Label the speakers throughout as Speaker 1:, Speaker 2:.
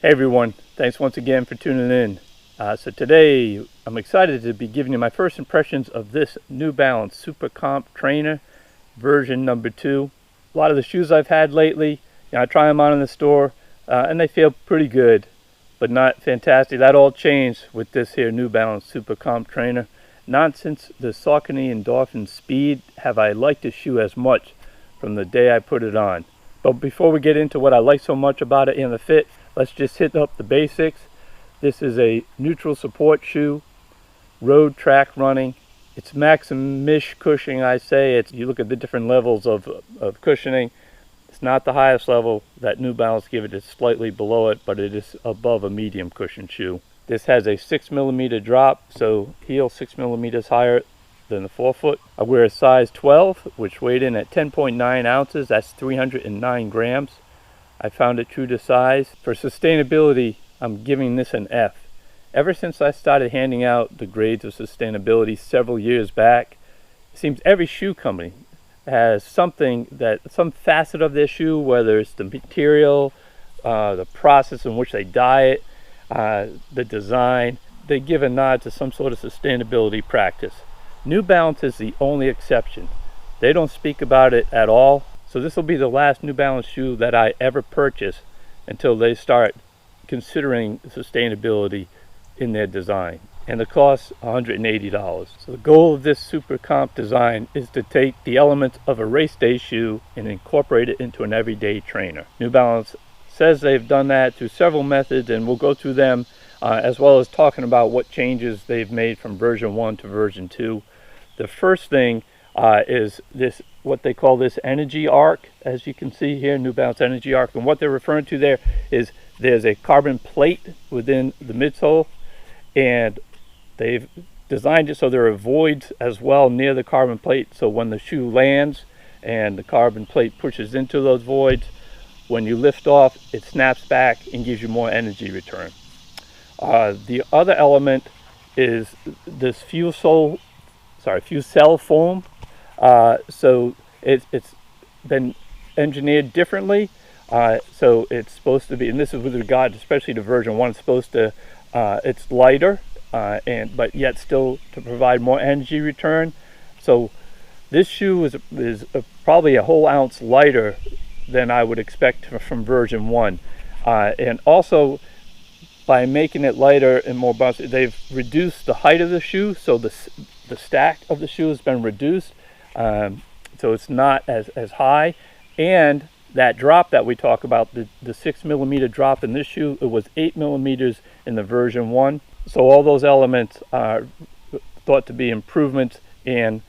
Speaker 1: Hey everyone, thanks once again for tuning in. So today I'm excited to be giving you my first impressions of this New Balance SuperComp Trainer version number 2. A lot of the shoes I've had lately, I try them on in the store and they feel pretty good, but not fantastic. That all changed with this here New Balance SuperComp Trainer. Not since the Saucony Endorphin Speed have I liked this shoe as much from the day I put it on. But before we get into what I like so much about it and the fit, let's just hit up the basics. This is a neutral support shoe, road track running. It's maximish cushioning, I say. You look at the different levels of cushioning. It's not the highest level that New Balance give it. It's slightly below it, but it is above a medium cushion shoe. This has a 6mm drop, so heel 6mm higher than the forefoot. I wear a size 12, which weighed in at 10.9 ounces. That's 309 grams. I found it true to size. For sustainability, I'm giving this an F. Ever since I started handing out the grades of sustainability several years back, it seems every shoe company has some facet of their shoe, whether it's the material, the process in which they dye it, the design, they give a nod to some sort of sustainability practice. New Balance is the only exception. They don't speak about it at all. So this will be the last New Balance shoe that I ever purchase until they start considering sustainability in their design. And the cost $180. So the goal of this SuperComp design is to take the elements of a race day shoe and incorporate it into an everyday trainer. New Balance says they've done that through several methods, and we'll go through them as well as talking about what changes they've made from version 1 to version 2. The first thing is this, what they call this energy arc, as you can see here, New Balance energy arc. And what they're referring to there is there's a carbon plate within the midsole, and they've designed it so there are voids as well near the carbon plate, so when the shoe lands and the carbon plate pushes into those voids, when you lift off, it snaps back and gives you more energy return. The other element is this fuel cell foam. So it's been engineered differently. So it's supposed to be, and this is with regard especially to version 1, it's supposed to, it's lighter, but yet still to provide more energy return. So this shoe is probably a whole ounce lighter than I would expect from version 1. And also, by making it lighter and more bouncy, they've reduced the height of the shoe, so the stack of the shoe has been reduced, so it's not as high. And that drop that we talk about, the 6mm drop in this shoe, it was 8mm in the version 1. So all those elements are thought to be improvements in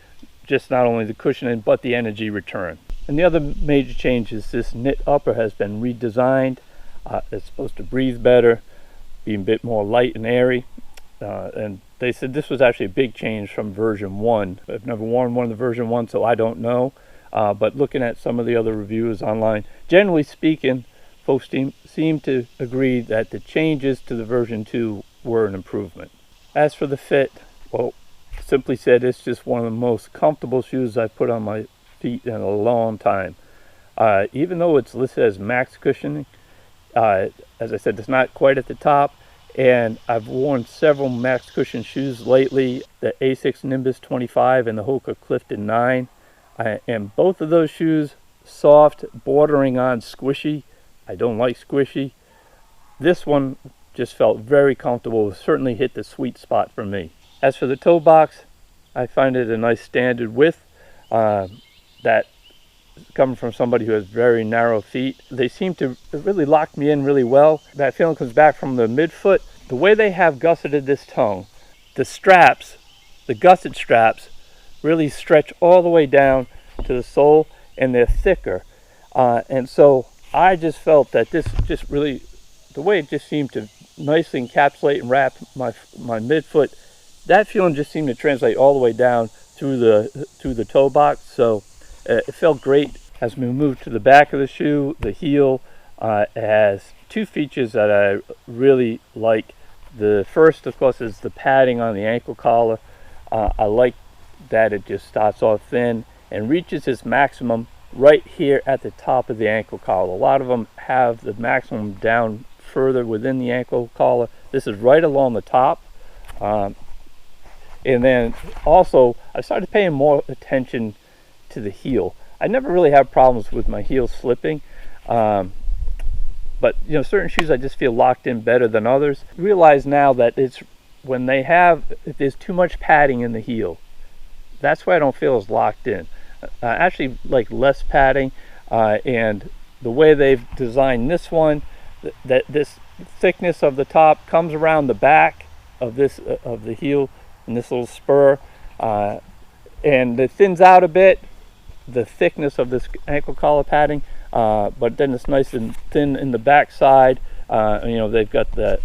Speaker 1: just not only the cushioning but the energy return. And the other major change is this knit upper has been redesigned. It's supposed to breathe better, be a bit more light and airy, and they said this was actually a big change from version 1. I've never worn one of the version 1, so I don't know, but looking at some of the other reviews online, generally speaking, folks seem to agree that the changes to the version 2 were an improvement. As for the fit, well, simply said, it's just one of the most comfortable shoes I've put on my feet in a long time. Even though it's listed as max cushioning, as I said, it's not quite at the top, and I've worn several max cushion shoes lately, the Asics Nimbus 25 and the Hoka Clifton 9, and both of those shoes soft, bordering on squishy. I don't like squishy. This one just felt very comfortable. It certainly hit the sweet spot for me. As for the toe box, I find it a nice standard width that coming from somebody who has very narrow feet. They seem to really lock me in really well. That feeling comes back from the midfoot. The way they have gusseted this tongue, the straps, the gusset straps, really stretch all the way down to the sole, and they're thicker. And so I just felt that this just really, the way it just seemed to nicely encapsulate and wrap my midfoot, that feeling just seemed to translate all the way down through the toe box. So it felt great. As we move to the back of the shoe, the heel has two features that I really like. The first, of course, is the padding on the ankle collar. I like that it just starts off thin and reaches its maximum right here at the top of the ankle collar. A lot of them have the maximum down further within the ankle collar. This is right along the top. And then also I started paying more attention to the heel. I never really have problems with my heel slipping, but you know, certain shoes I just feel locked in better than others. I realize now that it's when if there's too much padding in the heel, that's why I don't feel as locked in. Actually like less padding, and the way they've designed this one, that this thickness of the top comes around the back of this of the heel and this little spur, and it thins out a bit, the thickness of this ankle collar padding, but then it's nice and thin in the back side. You know, they've got the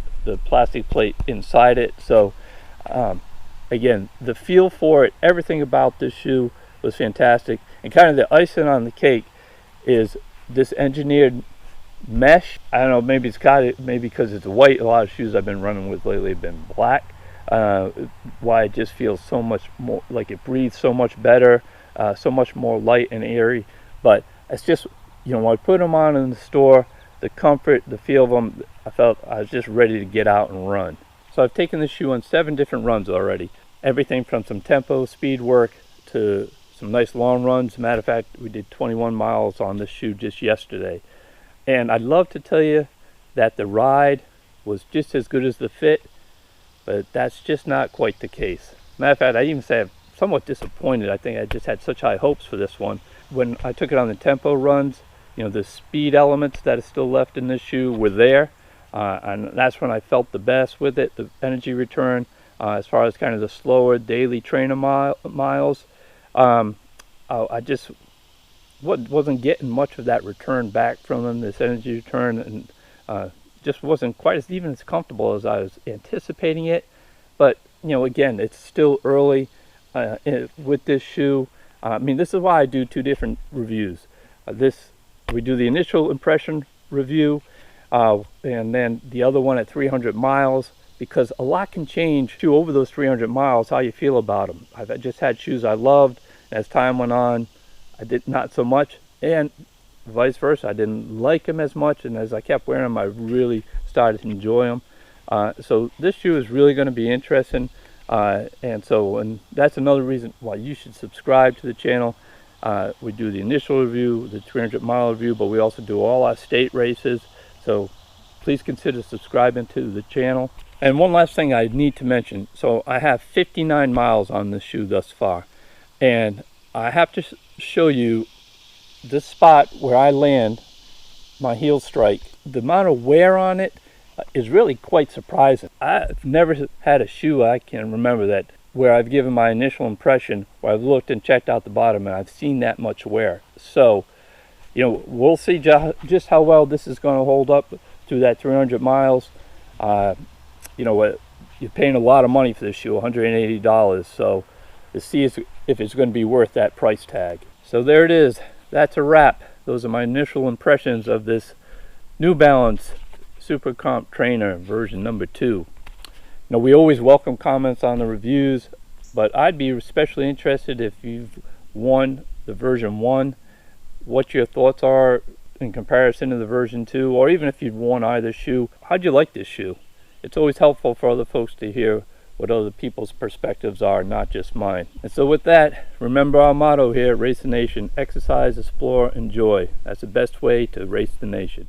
Speaker 1: plastic plate inside it. So again, the feel for it, everything about this shoe was fantastic. And kind of the icing on the cake is this engineered mesh. I don't know, maybe because it's white. A lot of shoes I've been running with lately have been black. Why it just feels so much more like it breathes so much better, so much more light and airy. But it's just, you know, when I put them on in the store, the comfort, the feel of them, I felt I was just ready to get out and run. So I've taken this shoe on 7 different runs already. Everything from some tempo speed work to some nice long runs. Matter of fact, we did 21 miles on this shoe just yesterday. And I'd love to tell you that the ride was just as good as the fit, but that's just not quite the case. Matter of fact, I even say I'm somewhat disappointed. I think I just had such high hopes for this one. When I took it on the tempo runs, you know, the speed elements that are still left in this shoe were there, and that's when I felt the best with it. The energy return, as far as kind of the slower daily trainer miles, I just wasn't getting much of that return back from them, this energy return, and just wasn't quite even as comfortable as I was anticipating it. But you know, again, it's still early with this shoe. I mean, this is why I do 2 different reviews. We do the initial impression review, and then the other one at 300 miles, because a lot can change too over those 300 miles, how you feel about them. I've just had shoes I loved, and as time went on, I did not so much, and vice versa. I didn't like them as much, and as I kept wearing them, I really started to enjoy them. So this shoe is really going to be interesting, and that's another reason why you should subscribe to the channel. We do the initial review, the 300-mile review, but we also do all our state races. So please consider subscribing to the channel. And one last thing I need to mention. So I have 59 miles on this shoe thus far. And I have to show you this spot where I land my heel strike. The amount of wear on it is really quite surprising. I've never had a shoe I can remember that where I've given my initial impression, where I've looked and checked out the bottom and I've seen that much wear. So, you know, we'll see just how well this is going to hold up through that 300 miles. You know, you're paying a lot of money for this shoe, $180. So let's see if it's going to be worth that price tag. So there it is. That's a wrap. Those are my initial impressions of this New Balance SuperComp Trainer version number 2. Now, we always welcome comments on the reviews, but I'd be especially interested if you've won the version 1, what your thoughts are in comparison to the version 2, or even if you've worn either shoe, how'd you like this shoe? It's always helpful for other folks to hear what other people's perspectives are, not just mine. And so with that, remember our motto here at Race the Nation: exercise, explore, enjoy. That's the best way to race the nation.